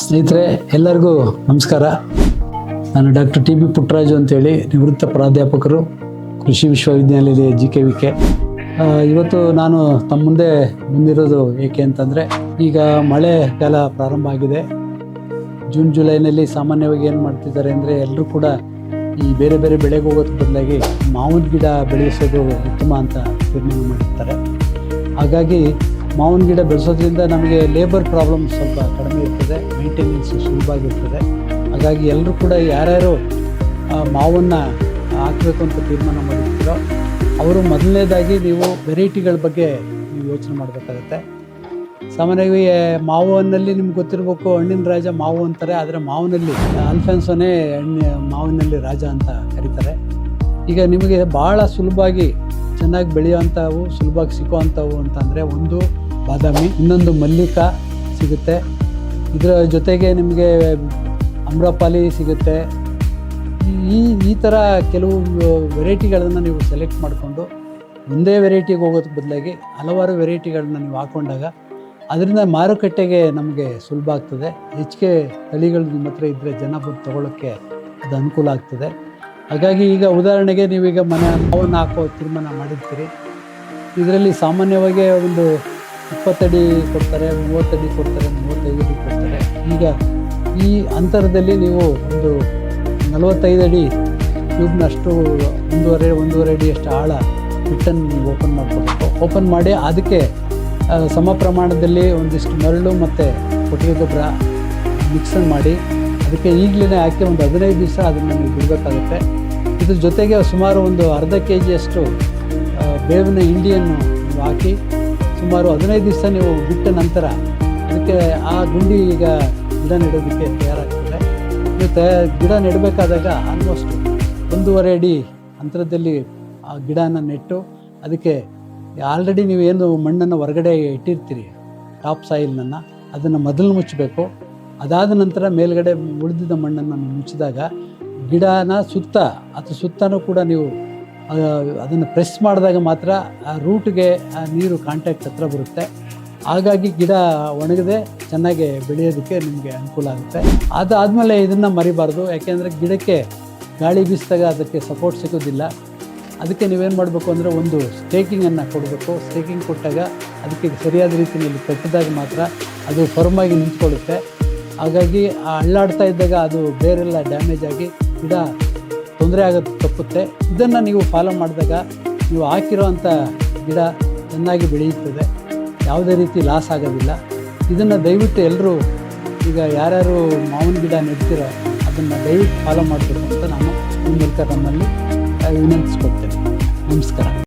ಸ್ನೇಹಿತರೆ ಎಲ್ಲರಿಗೂ ನಮಸ್ಕಾರ. ನಾನು ಡಾಕ್ಟರ್ ಟಿ ಬಿ ಪುಟ್ಟರಾಜು ಅಂತೇಳಿ, ನಿವೃತ್ತ ಪ್ರಾಧ್ಯಾಪಕರು, ಕೃಷಿ ವಿಶ್ವವಿದ್ಯಾನಿಲಯ JKVK. ಇವತ್ತು ನಾನು ತಮ್ಮ ಮುಂದೆ ಬಂದಿರೋದು ಏಕೆ ಅಂತಂದರೆ, ಈಗ ಮಳೆಗಾಲ ಪ್ರಾರಂಭ ಆಗಿದೆ. ಜೂನ್ ಜುಲೈನಲ್ಲಿ ಸಾಮಾನ್ಯವಾಗಿ ಏನು ಮಾಡ್ತಿದ್ದಾರೆ ಅಂದರೆ, ಎಲ್ಲರೂ ಕೂಡ ಈ ಬೇರೆ ಬೇರೆ ಬೆಳೆಗೆ ಹೋಗೋದ್ರ ಬದಲಾಗಿ ಮಾವಿನ ಗಿಡ ಬೆಳೆಸೋದು ಉತ್ತಮ ಅಂತ ತೀರ್ಮಾನ ಮಾಡಿರ್ತಾರೆ. ಹಾಗಾಗಿ ಮಾವಿನ ಗಿಡ ಬೆಳೆಸೋದ್ರಿಂದ ನಮಗೆ ಲೇಬರ್ ಪ್ರಾಬ್ಲಮ್ ಸ್ವಲ್ಪ ಕಡಿಮೆ ಇರ್ತದೆ, ಮೇಂಟೆನೆನ್ಸ್ ಸುಲಭವಾಗಿರ್ತದೆ. ಹಾಗಾಗಿ ಎಲ್ಲರೂ ಕೂಡ ಯಾರ್ಯಾರು ಮಾವನ್ನು ಹಾಕಬೇಕು ಅಂತ ತೀರ್ಮಾನ ಮಾಡಿರ್ತೀರೋ ಅವರು ಮೊದಲನೇದಾಗಿ ನೀವು ವೆರೈಟಿಗಳ ಬಗ್ಗೆ ನೀವು ಯೋಚನೆ ಮಾಡಬೇಕಾಗತ್ತೆ. ಸಾಮಾನ್ಯವಾಗಿ ಮಾವಿನಲ್ಲಿ ನಿಮ್ಗೆ ಗೊತ್ತಿರಬೇಕು, ಹಣ್ಣಿನ ರಾಜ ಮಾವು ಅಂತಾರೆ. ಆದರೆ ಮಾವಿನಲ್ಲಿ ಅಲ್ಫೆನ್ಸೋನೇ ಮಾವಿನಲ್ಲಿ ರಾಜ ಅಂತ ಕರೀತಾರೆ. ಈಗ ನಿಮಗೆ ಭಾಳ ಸುಲಭವಾಗಿ ಚೆನ್ನಾಗಿ ಬೆಳೆಯುವಂಥವು, ಸುಲಭವಾಗಿ ಸಿಕ್ಕುವಂಥವು ಅಂತಂದರೆ, ಒಂದು ಬಾದಾಮಿ, ಇನ್ನೊಂದು ಮಲ್ಲಿಕ ಸಿಗುತ್ತೆ. ಇದರ ಜೊತೆಗೆ ನಿಮಗೆ ಅಮ್ರಪಾಲಿ ಸಿಗುತ್ತೆ. ಈ ಥರ ಕೆಲವು ವೆರೈಟಿಗಳನ್ನು ನೀವು ಸೆಲೆಕ್ಟ್ ಮಾಡಿಕೊಂಡು ಒಂದೇ ವೆರೈಟಿಗೆ ಹೋಗೋದಕ್ಕೆ ಬದಲಾಗಿ ಹಲವಾರು ವೆರೈಟಿಗಳನ್ನ ನೀವು ಹಾಕ್ಕೊಂಡಾಗ ಅದರಿಂದ ಮಾರುಕಟ್ಟೆಗೆ ನಮಗೆ ಸುಲಭ ಆಗ್ತದೆ. ಹೆಚ್ಚಿಗೆ ತಳಿಗಳು ನಿಮ್ಮ ಹತ್ರ ಇದ್ದರೆ ಜನ ಬಂದು ತೊಗೊಳ್ಳೋಕ್ಕೆ ಅದು ಅನುಕೂಲ ಆಗ್ತದೆ. ಹಾಗಾಗಿ ಈಗ ಉದಾಹರಣೆಗೆ ನೀವೀಗ ಮಾವನ್ನು ಹಾಕೋ ತೀರ್ಮಾನ ಮಾಡಿರ್ತೀರಿ. ಇದರಲ್ಲಿ ಸಾಮಾನ್ಯವಾಗಿ ಒಂದು 20 ಅಡಿ ಕೊಡ್ತಾರೆ, 30 ಅಡಿ ಕೊಡ್ತಾರೆ, 35 ಅಡಿ ಕೊಡ್ತಾರೆ. ಈಗ ಈ ಅಂತರದಲ್ಲಿ ನೀವು ಒಂದು 45 ಅಡಿ ಟ್ಯೂಬ್ನಷ್ಟು ಒಂದೂವರೆ ಅಡಿ ಅಷ್ಟು ಆಳ ಬಿಟ್ಟನ್ನು ನೀವು ಓಪನ್ ಮಾಡ್ಕೋಬೇಕು. ಓಪನ್ ಮಾಡಿ ಅದಕ್ಕೆ ಸಮ ಪ್ರಮಾಣದಲ್ಲಿ ಒಂದಿಷ್ಟು ಮರಳು ಮತ್ತು ಕೊಟ್ಟಿಗೆ ಗೊಬ್ಬರ ಮಿಕ್ಸನ್ ಮಾಡಿ ಅದಕ್ಕೆ ಈಗಲೇ ಹಾಕಿ ಒಂದು 15 ದಿವಸ ಅದನ್ನು ನೀವು ಬಿಡಬೇಕಾಗುತ್ತೆ. ಇದ್ರ ಜೊತೆಗೆ ಸುಮಾರು ಒಂದು ಅರ್ಧ kg ಬೇವಿನ ಹಿಂಡಿಯನ್ನು ನೀವು ಹಾಕಿ ಸುಮಾರು 15 ದಿವಸ ನೀವು ಬಿಟ್ಟ ನಂತರ ಅದಕ್ಕೆ ಆ ಗುಂಡಿ ಈಗ ಗಿಡ ನೆಡೋದಕ್ಕೆ ತಯಾರಾಗ್ತದೆ. ನೀವು ಗಿಡ ನೆಡಬೇಕಾದಾಗ ಆಲ್ಮೋಸ್ಟ್ 1.5 ಅಡಿ ಅಂತರದಲ್ಲಿ ಆ ಗಿಡನ ನೆಟ್ಟು ಅದಕ್ಕೆ ಆಲ್ರೆಡಿ ನೀವೇನು ಮಣ್ಣನ್ನು ಹೊರಗಡೆ ಇಟ್ಟಿರ್ತೀರಿ, ಟಾಪ್ ಸಾಯಿಲ್ನನ್ನು, ಅದನ್ನು ಮೊದಲು ಮುಚ್ಚಬೇಕು. ಅದಾದ ನಂತರ ಮೇಲ್ಗಡೆ ಉಳಿದಿದ್ದ ಮಣ್ಣನ್ನು ಮುಚ್ಚಿದಾಗ ಗಿಡನ ಸುತ್ತನೂ ಕೂಡ ನೀವು ಅದನ್ನು ಪ್ರೆಸ್ ಮಾಡಿದಾಗ ಮಾತ್ರ ಆ ರೂಟ್ಗೆ ಆ ನೀರು ಕಾಂಟ್ಯಾಕ್ಟ್ ಹತ್ರ ಬರುತ್ತೆ. ಹಾಗಾಗಿ ಗಿಡ ಒಣಗದೆ ಚೆನ್ನಾಗಿ ಬೆಳೆಯೋದಕ್ಕೆ ನಿಮಗೆ ಅನುಕೂಲ ಆಗುತ್ತೆ. ಅದಾದಮೇಲೆ ಇದನ್ನು ಮರಿಬಾರ್ದು, ಯಾಕೆಂದರೆ ಗಿಡಕ್ಕೆ ಗಾಳಿ ಬೀಸಿದಾಗ ಅದಕ್ಕೆ ಸಪೋರ್ಟ್ ಸಿಗೋದಿಲ್ಲ. ಅದಕ್ಕೆ ನೀವೇನು ಮಾಡಬೇಕು ಅಂದರೆ, ಒಂದು ಸ್ಟೇಕಿಂಗನ್ನು ಕೊಡಬೇಕು. ಸ್ಟೇಕಿಂಗ್ ಕೊಟ್ಟಾಗ ಅದಕ್ಕೆ ಸರಿಯಾದ ರೀತಿಯಲ್ಲಿ ಕಟ್ಟಿದಾಗ ಮಾತ್ರ ಅದು ಫರ್ಮಾಗಿ ನಿಂತ್ಕೊಳ್ಳುತ್ತೆ. ಹಾಗಾಗಿ ಅಳ್ಳಾಡ್ತಾ ಇದ್ದಾಗ ಅದು ಬೇರೆಲ್ಲ ಡ್ಯಾಮೇಜ್ ಆಗಿ ಗಿಡ ತೊಂದರೆ ಆಗೋದು ತಪ್ಪುತ್ತೆ. ಇದನ್ನು ನೀವು ಫಾಲೋ ಮಾಡಿದಾಗ ನೀವು ಹಾಕಿರೋವಂಥ ಗಿಡ ಚೆನ್ನಾಗಿ ಬೆಳೆಯುತ್ತದೆ, ಯಾವುದೇ ರೀತಿ ಲಾಸ್ ಆಗೋದಿಲ್ಲ. ಇದನ್ನು ದಯವಿಟ್ಟು ಎಲ್ಲರೂ ಈಗ ಯಾರ್ಯಾರು ಮಾವಿನ ಗಿಡ ನೆಡ್ತಿರೋ ಅದನ್ನು ದಯವಿಟ್ಟು ಫಾಲೋ ಮಾಡಬೇಕು ಅಂತ ನಾನು ಈ ಮೂಲಕ ನಮ್ಮಲ್ಲಿ ವಿನಂತಿಸ್ಕೊಳ್ತೇನೆ. ನಮಸ್ಕಾರ.